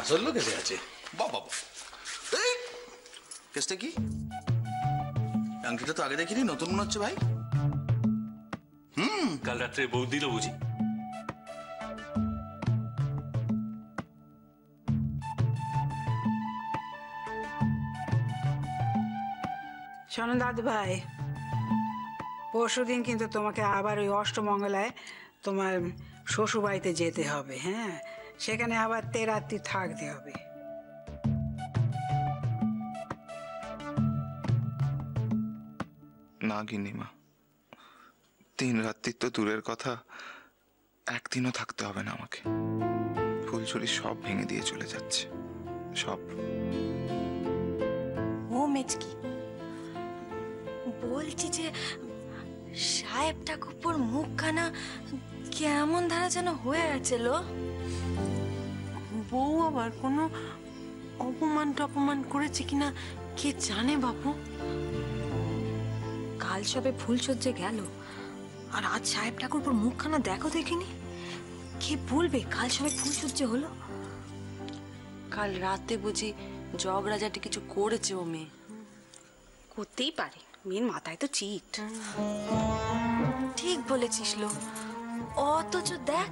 আসল লোক এসে আছে। বাবা কেসটা কি? আংটিটা তো আগে দেখিনি, নতুন মনে হচ্ছে ভাই। কাল রাত্রে বউ দিল বুঝি? শোনো দাদু ভাই, পরশুদিন কিন্তু তোমাকে আবার ওই অষ্টমঙ্গলায় তোমার শ্বশুর বাড়িতে যেতে হবে। হ্যাঁ, সেখানে আবার 13 রাত্রি থাকতে হবে। না গিন্নিমা, 3 রাত্রি তো দূরের কথা, একদিনও থাকতে হবে না আমাকে। ফুলঝুরি সব ভেঙে দিয়ে চলে যাচ্ছে, সব। ও মেচকি, বলছি যে সাহেব ঠাকুরপুর মুখখানা কেমন ধারা যেন হয়ে আছে লো। বউ আবার কোনো অপমান টপমান করেছে কিনা কে জানে বাপু। কাল সবে ফুলসজ্জে গেল, আর আজ সাহেব ঠাকুরপুর মুখখানা দেখো দেখিনি। কে বলবে কাল সবে ফুলসজ্জে হলো? কাল রাতে বুঝি জগরাজাটি কিছু করেছে ও মেয়ে। করতেই পারে, মেয়ের মাথায় তো চিট। ঠিক বলেছিস লো, অথচ দেখ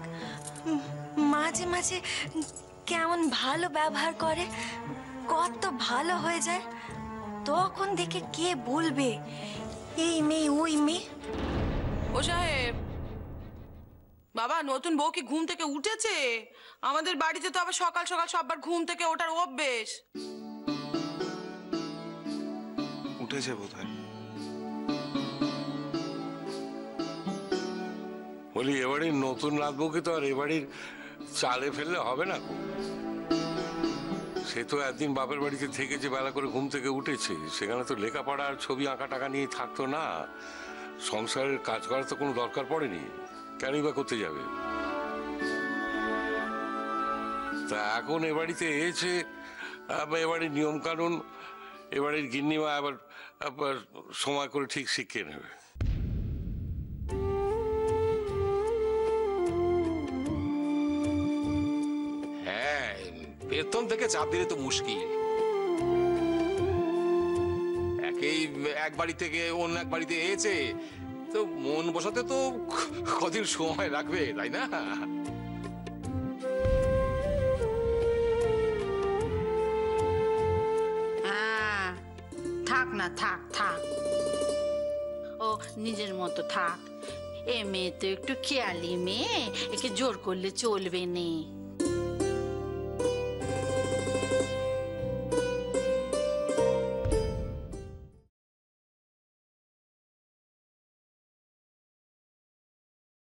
মাঝে মাঝে কেমন ভালো ব্যবহার করে, কত ভালো হয়ে যায়। তখন দেখে কে বলবে এই মেয়ে ওই মেয়ে। ও সাহেব, বাবা নতুন বউ কি ঘুম থেকে উঠেছে? আমাদের বাড়িতে তো আবার সকাল সকাল সববার ঘুম থেকে ওঠার অভ্যেস। উঠেছে বোধহয়। বলি এবাড়ির নতুন রাতবউকে তো আর এবাড়ির চালে ফেললে হবে না। সে তো একদিন বাপের বাড়িতে থেকে যে বেলা করে ঘুম থেকে উঠেছে, সেখানে তো লেখাপড়া আর ছবি আঁকা টাকা নিয়ে থাকতো না। সংসারের কাজ করার তো কোনো দরকার পড়েনি, কেনই বা করতে যাবে? তা এখন এ বাড়িতে এসে এবাড়ির নিয়ম কানুন এবাড়ির গিন্নিমা আবার সময় করে ঠিক শিখিয়ে নেবে। হ্যাঁ, বেতন থেকে চাপ দিলে তো মুশকিল। এক বাড়ি থেকে অন্য এক বাড়িতে এসেছে, তো মন বসাতে তো কদিন সময় লাগবে, তাই না? হ্যাঁ, থাক না, থাক থাক, ও নিজের মতো থাক। এ মেয়ে তো একটু খেয়ালি মেয়ে, একে জোর করলে চলবে না।